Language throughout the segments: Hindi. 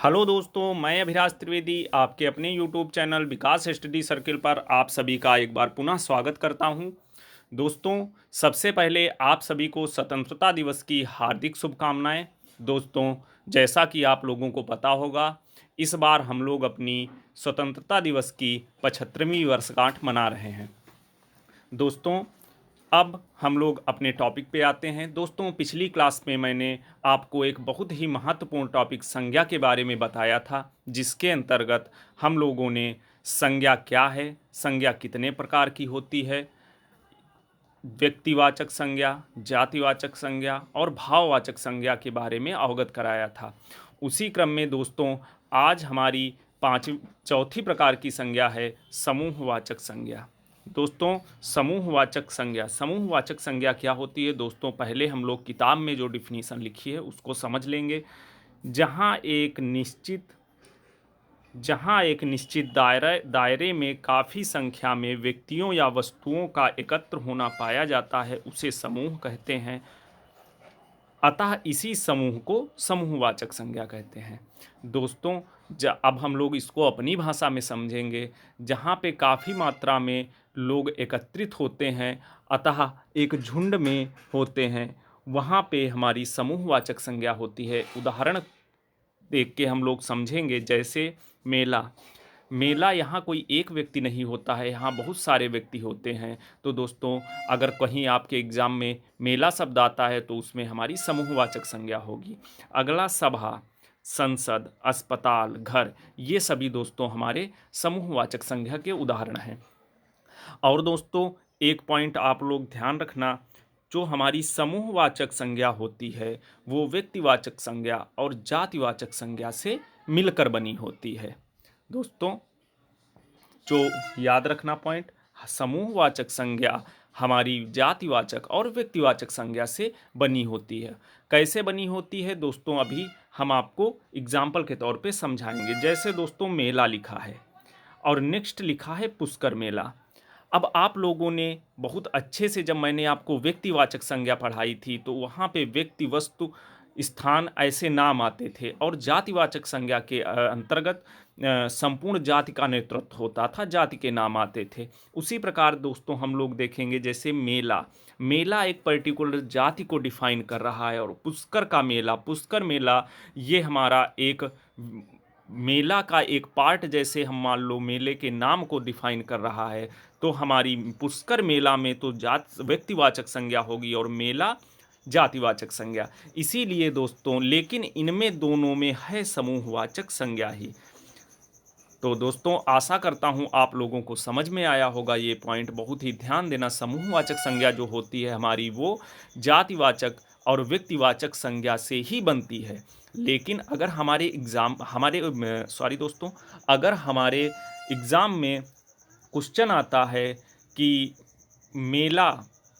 हेलो दोस्तों, मैं अभिराज त्रिवेदी आपके अपने यूट्यूब चैनल विकास स्टडी सर्किल पर आप सभी का एक बार पुनः स्वागत करता हूं। दोस्तों, सबसे पहले आप सभी को स्वतंत्रता दिवस की हार्दिक शुभकामनाएं। दोस्तों, जैसा कि आप लोगों को पता होगा, इस बार हम लोग अपनी स्वतंत्रता दिवस की 75वीं वर्षगांठ मना रहे हैं। दोस्तों, अब हम लोग अपने टॉपिक पे आते हैं। दोस्तों, पिछली क्लास में मैंने आपको एक बहुत ही महत्वपूर्ण टॉपिक संज्ञा के बारे में बताया था, जिसके अंतर्गत हम लोगों ने संज्ञा क्या है, संज्ञा कितने प्रकार की होती है, व्यक्तिवाचक संज्ञा, जातिवाचक संज्ञा और भाववाचक संज्ञा के बारे में अवगत कराया था। उसी क्रम में दोस्तों, आज हमारी चौथी प्रकार की संज्ञा है समूहवाचक संज्ञा। दोस्तों, समूहवाचक संज्ञा क्या होती है? दोस्तों, पहले हम लोग किताब में जो डिफिनीशन लिखी है उसको समझ लेंगे। जहाँ एक निश्चित जहाँ एक निश्चित दायरे में काफ़ी संख्या में व्यक्तियों या वस्तुओं का एकत्र होना पाया जाता है, उसे समूह कहते हैं। अतः इसी समूह को समूहवाचक संज्ञा कहते हैं। दोस्तों, अब हम लोग इसको अपनी भाषा में समझेंगे। जहाँ पे काफ़ी मात्रा में लोग एकत्रित होते हैं, अतः एक झुंड में होते हैं, वहाँ पे हमारी समूहवाचक संज्ञा होती है। उदाहरण देख के हम लोग समझेंगे, जैसे मेला। मेला यहाँ कोई एक व्यक्ति नहीं होता है, यहाँ बहुत सारे व्यक्ति होते हैं। तो दोस्तों, अगर कहीं आपके एग्ज़ाम में मेला शब्द आता है तो उसमें हमारी समूहवाचक संज्ञा होगी। अगला सभा, संसद, अस्पताल, घर, ये सभी दोस्तों हमारे समूहवाचक संज्ञा के उदाहरण हैं। और दोस्तों, एक पॉइंट आप लोग ध्यान रखना, जो हमारी समूहवाचक संज्ञा होती है वो व्यक्तिवाचक संज्ञा और जातिवाचक संज्ञा से मिलकर बनी होती है। दोस्तों, जो याद रखना पॉइंट, समूहवाचक संज्ञा हमारी जातिवाचक और व्यक्तिवाचक संज्ञा से बनी होती है। कैसे बनी होती है दोस्तों, अभी हम आपको एग्जाम्पल के तौर पे समझाएंगे। जैसे दोस्तों, मेला लिखा है और नेक्स्ट लिखा है पुष्कर मेला। अब आप लोगों ने बहुत अच्छे से, जब मैंने आपको व्यक्तिवाचक संज्ञा पढ़ाई थी तो वहाँ पे व्यक्ति, वस्तु, स्थान ऐसे नाम आते थे, और जातिवाचक संज्ञा के अंतर्गत संपूर्ण जाति का नेतृत्व होता था, जाति के नाम आते थे। उसी प्रकार दोस्तों हम लोग देखेंगे, जैसे मेला। मेला एक पर्टिकुलर जाति को डिफाइन कर रहा है, और पुष्कर मेला ये हमारा एक मेला का एक पार्ट, जैसे हम मान लो मेले के नाम को डिफाइन कर रहा है। तो हमारी पुष्कर मेला में तो व्यक्तिवाचक संज्ञा होगी और मेला जातिवाचक संज्ञा। इसीलिए दोस्तों, लेकिन इनमें दोनों में है समूहवाचक संज्ञा ही। तो दोस्तों, आशा करता हूँ आप लोगों को समझ में आया होगा ये पॉइंट। बहुत ही ध्यान देना, समूहवाचक संज्ञा जो होती है हमारी, वो जातिवाचक और व्यक्तिवाचक संज्ञा से ही बनती है। लेकिन अगर हमारे एग्ज़ाम में क्वेश्चन आता है कि मेला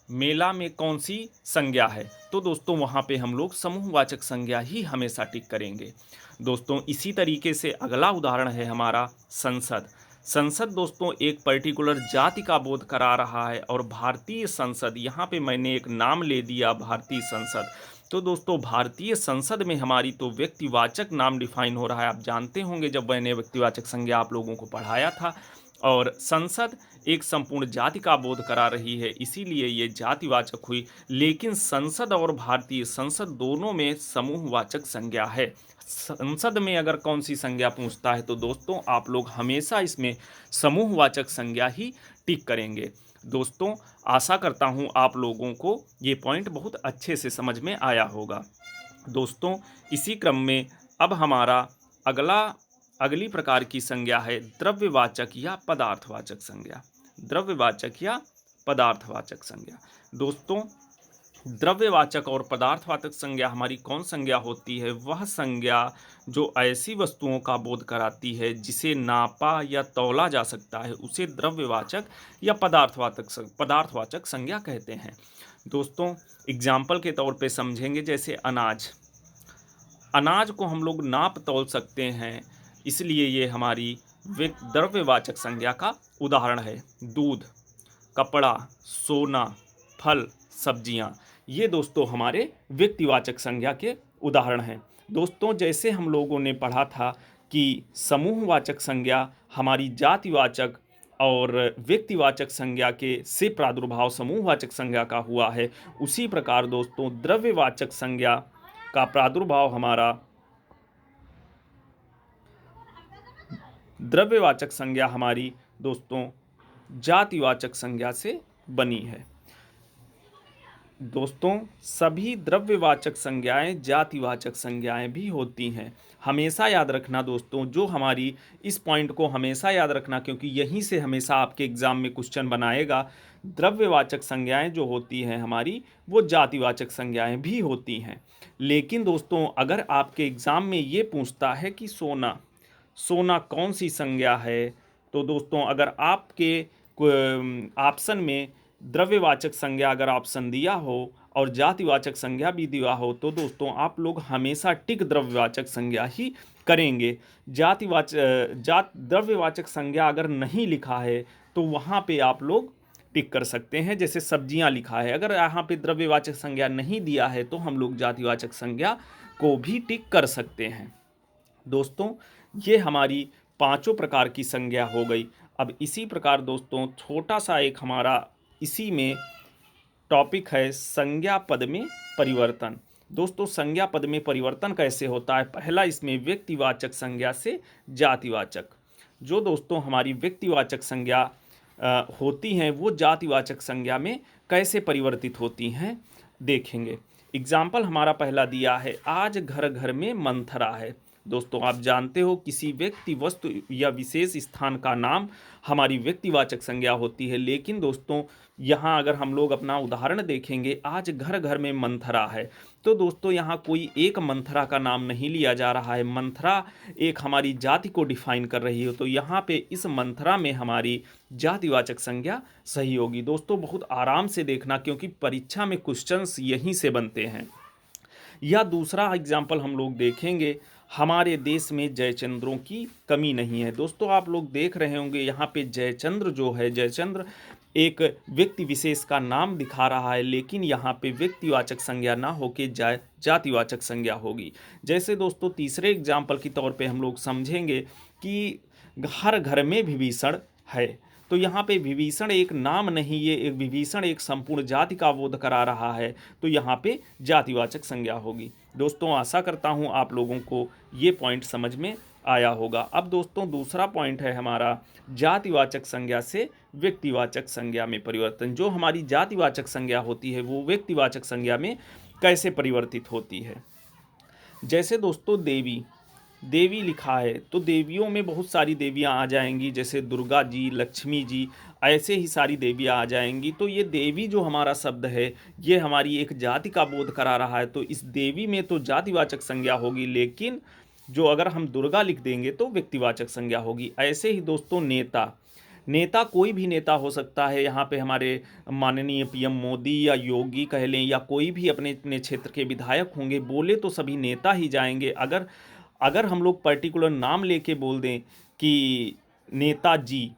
मेला में कौन सी संज्ञा है, तो दोस्तों वहाँ पे हम लोग समूहवाचक संज्ञा ही हमेशा टिक करेंगे। दोस्तों, इसी तरीके से अगला उदाहरण है हमारा संसद। संसद दोस्तों एक पर्टिकुलर जाति का बोध करा रहा है, और भारतीय संसद, यहाँ पे मैंने एक नाम ले दिया भारतीय संसद। तो दोस्तों, भारतीय संसद में हमारी तो व्यक्तिवाचक नाम डिफाइन हो रहा है। आप जानते होंगे, जब मैंने व्यक्तिवाचक संज्ञा आप लोगों को पढ़ाया था। और संसद एक संपूर्ण जाति का बोध करा रही है, इसीलिए ये जातिवाचक हुई। लेकिन संसद और भारतीय संसद दोनों में समूहवाचक संज्ञा है। संसद में अगर कौन सी संज्ञा पूछता है तो दोस्तों आप लोग हमेशा इसमें समूहवाचक संज्ञा ही टिक करेंगे। दोस्तों, आशा करता हूँ आप लोगों को ये पॉइंट बहुत अच्छे से समझ में आया होगा। दोस्तों, इसी क्रम में अब हमारा अगली प्रकार की संज्ञा है द्रव्यवाचक या पदार्थवाचक संज्ञा। द्रव्यवाचक या पदार्थवाचक संज्ञा। दोस्तों, द्रव्यवाचक और पदार्थवाचक संज्ञा हमारी कौन संज्ञा होती है? वह संज्ञा जो ऐसी वस्तुओं का बोध कराती है जिसे नापा या तौला जा सकता है, उसे द्रव्यवाचक या पदार्थवाचक संज्ञा कहते हैं। दोस्तों, एग्जाम्पल के तौर पे समझेंगे, जैसे अनाज। अनाज को हम लोग नाप तौल सकते हैं, इसलिए ये हमारी द्रव्यवाचक संज्ञा का उदाहरण है। दूध, कपड़ा, सोना, फल, सब्जियां, ये दोस्तों हमारे व्यक्तिवाचक संज्ञा के उदाहरण हैं। दोस्तों जैसे हम लोगों ने पढ़ा था कि समूहवाचक संज्ञा हमारी जातिवाचक और व्यक्तिवाचक संज्ञा के से प्रादुर्भाव समूहवाचक संज्ञा का हुआ है, उसी प्रकार दोस्तों द्रव्यवाचक संज्ञा का प्रादुर्भाव हमारा द्रव्यवाचक संज्ञा हमारी दोस्तों जातिवाचक संज्ञा से बनी है। दोस्तों सभी द्रव्यवाचक संज्ञाएं जातिवाचक संज्ञाएं भी होती हैं। हमेशा याद रखना दोस्तों, जो हमारी इस पॉइंट को हमेशा याद रखना, क्योंकि यहीं से हमेशा आपके एग्जाम में क्वेश्चन बनाएगा। द्रव्यवाचक संज्ञाएं जो होती हैं हमारी, वो जातिवाचक संज्ञाएं भी होती हैं। लेकिन दोस्तों अगर आपके एग्जाम में ये पूछता है कि सोना, सोना कौन सी संज्ञा है, तो दोस्तों अगर आपके ऑप्शन में द्रव्यवाचक संज्ञा अगर ऑप्शन दिया हो और जातिवाचक संज्ञा भी दिया हो, तो दोस्तों आप लोग हमेशा टिक द्रव्यवाचक संज्ञा ही करेंगे। द्रव्यवाचक संज्ञा अगर नहीं लिखा है तो वहाँ पे आप लोग टिक कर सकते हैं। जैसे सब्जियां लिखा है, अगर यहाँ पे द्रव्यवाचक संज्ञा नहीं दिया है तो हम लोग जातिवाचक संज्ञा को भी टिक कर सकते हैं। दोस्तों ये हमारी पांचों प्रकार की संज्ञा हो गई। अब इसी प्रकार दोस्तों छोटा सा एक हमारा इसी में टॉपिक है संज्ञा पद में परिवर्तन। दोस्तों संज्ञा पद में परिवर्तन कैसे होता है? पहला इसमें व्यक्तिवाचक संज्ञा से जातिवाचक। जो दोस्तों हमारी व्यक्तिवाचक संज्ञा होती हैं वो जातिवाचक संज्ञा में कैसे परिवर्तित होती हैं देखेंगे। एग्जाम्पल हमारा पहला दिया है, आज घर घर में मंथरा है। दोस्तों आप जानते हो किसी व्यक्ति, वस्तु या विशेष स्थान का नाम हमारी व्यक्तिवाचक संज्ञा होती है। लेकिन दोस्तों यहाँ अगर हम लोग अपना उदाहरण देखेंगे, आज घर घर में मंथरा है, तो दोस्तों यहाँ कोई एक मंथरा का नाम नहीं लिया जा रहा है। मंथरा एक हमारी जाति को डिफाइन कर रही है, तो यहाँ पे इस मंथरा में हमारी जातिवाचक संज्ञा सही होगी। दोस्तों बहुत आराम से देखना, क्योंकि परीक्षा में क्वेश्चंस यहीं से बनते हैं। या दूसरा एग्जाम्पल हम लोग देखेंगे, हमारे देश में जयचंद्रों की कमी नहीं है। दोस्तों आप लोग देख रहे होंगे यहाँ पे जयचंद्र जो है, जयचंद्र एक व्यक्ति विशेष का नाम दिखा रहा है, लेकिन यहाँ पे व्यक्तिवाचक संज्ञा ना होके जातिवाचक संज्ञा होगी। जैसे दोस्तों तीसरे एग्जाम्पल के तौर पे हम लोग समझेंगे कि हर घर में विभीषण है, तो यहाँ पे विभीषण एक नाम नहीं, ये एक विभीषण एक संपूर्ण जाति का बोध करा रहा है, तो यहाँ पे जातिवाचक संज्ञा होगी। दोस्तों आशा करता हूँ आप लोगों को ये पॉइंट समझ में आया होगा। अब दोस्तों दूसरा पॉइंट है हमारा जातिवाचक संज्ञा से व्यक्तिवाचक संज्ञा में परिवर्तन। जो हमारी जातिवाचक संज्ञा होती है वो व्यक्तिवाचक संज्ञा में कैसे परिवर्तित होती है। जैसे दोस्तों देवी, देवी लिखा है तो देवियों में बहुत सारी देवियां आ जाएंगी, जैसे दुर्गा जी, लक्ष्मी जी, ऐसे ही सारी देवियां आ जाएंगी। तो ये देवी जो हमारा शब्द है ये हमारी एक जाति का बोध करा रहा है, तो इस देवी में तो जातिवाचक संज्ञा होगी, लेकिन जो अगर हम दुर्गा लिख देंगे तो व्यक्तिवाचक संज्ञा होगी। ऐसे ही दोस्तों नेता, नेता कोई भी नेता हो सकता है। यहाँ पे हमारे माननीय पीएम मोदी या योगी कह लें, या कोई भी अपने अपने क्षेत्र के विधायक होंगे, बोले तो सभी नेता ही जाएंगे। अगर हम लोग पर्टिकुलर नाम लेके बोल दें कि नेताजी,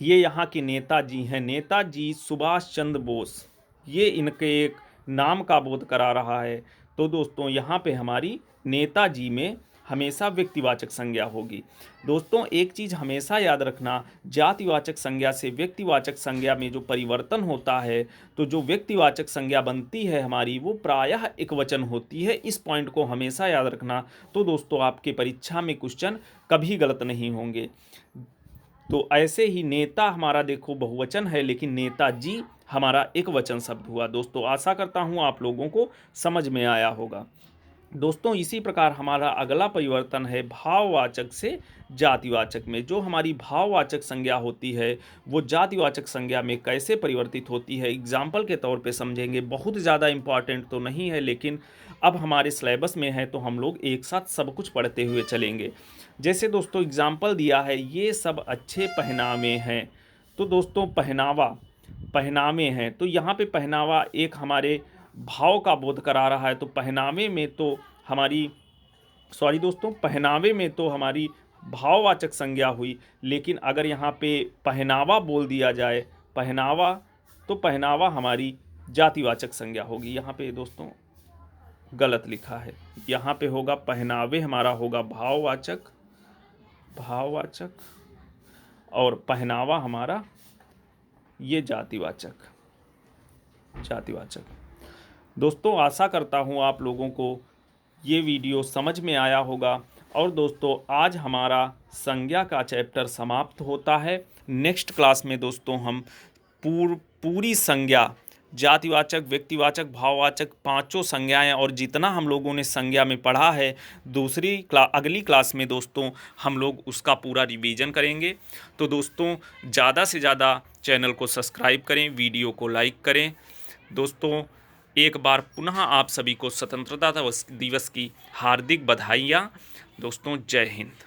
ये यहाँ के नेताजी हैं, नेताजी सुभाष चंद्र बोस, ये इनके एक नाम का बोध करा रहा है, तो दोस्तों यहाँ पे हमारी नेताजी में हमेशा व्यक्तिवाचक संज्ञा होगी। दोस्तों एक चीज़ हमेशा याद रखना, जातिवाचक संज्ञा से व्यक्तिवाचक संज्ञा में जो परिवर्तन होता है, तो जो व्यक्तिवाचक संज्ञा बनती है हमारी वो प्रायः एकवचन होती है। इस पॉइंट को हमेशा याद रखना, तो दोस्तों आपके परीक्षा में क्वेश्चन कभी गलत नहीं होंगे। तो ऐसे ही नेता हमारा देखो बहुवचन है, लेकिन नेताजी हमारा एकवचन शब्द हुआ। दोस्तों आशा करता हूँ आप लोगों को समझ में आया होगा। दोस्तों इसी प्रकार हमारा अगला परिवर्तन है भाववाचक से जातिवाचक में। जो हमारी भाववाचक संज्ञा होती है वो जातिवाचक संज्ञा में कैसे परिवर्तित होती है, एग्जाम्पल के तौर पे समझेंगे। बहुत ज़्यादा इम्पॉर्टेंट तो नहीं है, लेकिन अब हमारे सिलेबस में है तो हम लोग एक साथ सब कुछ पढ़ते हुए चलेंगे। जैसे दोस्तों एग्जाम्पल दिया है, ये सब अच्छे पहनावे हैं, तो दोस्तों पहनावे हैं, तो यहाँ पे पहनावा एक हमारे भाव का बोध करा रहा है। तो पहनावे में तो हमारी पहनावे में तो हमारी भाववाचक संज्ञा हुई, लेकिन अगर यहाँ पे पहनावा बोल दिया जाए, पहनावा, तो पहनावा हमारी जातिवाचक संज्ञा होगी। यहाँ पे दोस्तों गलत लिखा है। यहाँ पे होगा पहनावे हमारा होगा भाववाचक, भाववाचक, और पहनावा हमारा ये जातिवाचक, जातिवाचक। दोस्तों आशा करता हूँ आप लोगों को ये वीडियो समझ में आया होगा। और दोस्तों आज हमारा संज्ञा का चैप्टर समाप्त होता है। नेक्स्ट क्लास में दोस्तों हम पूरी संज्ञा, जातिवाचक, व्यक्तिवाचक, भाववाचक, पांचों संज्ञाएं और जितना हम लोगों ने संज्ञा में पढ़ा है अगली क्लास में दोस्तों हम लोग उसका पूरा रिवीजन करेंगे। तो दोस्तों ज़्यादा से ज़्यादा चैनल को सब्सक्राइब करें, वीडियो को लाइक करें। दोस्तों एक बार पुनः आप सभी को स्वतंत्रता दिवस की हार्दिक बधाइयाँ। दोस्तों जय हिंद।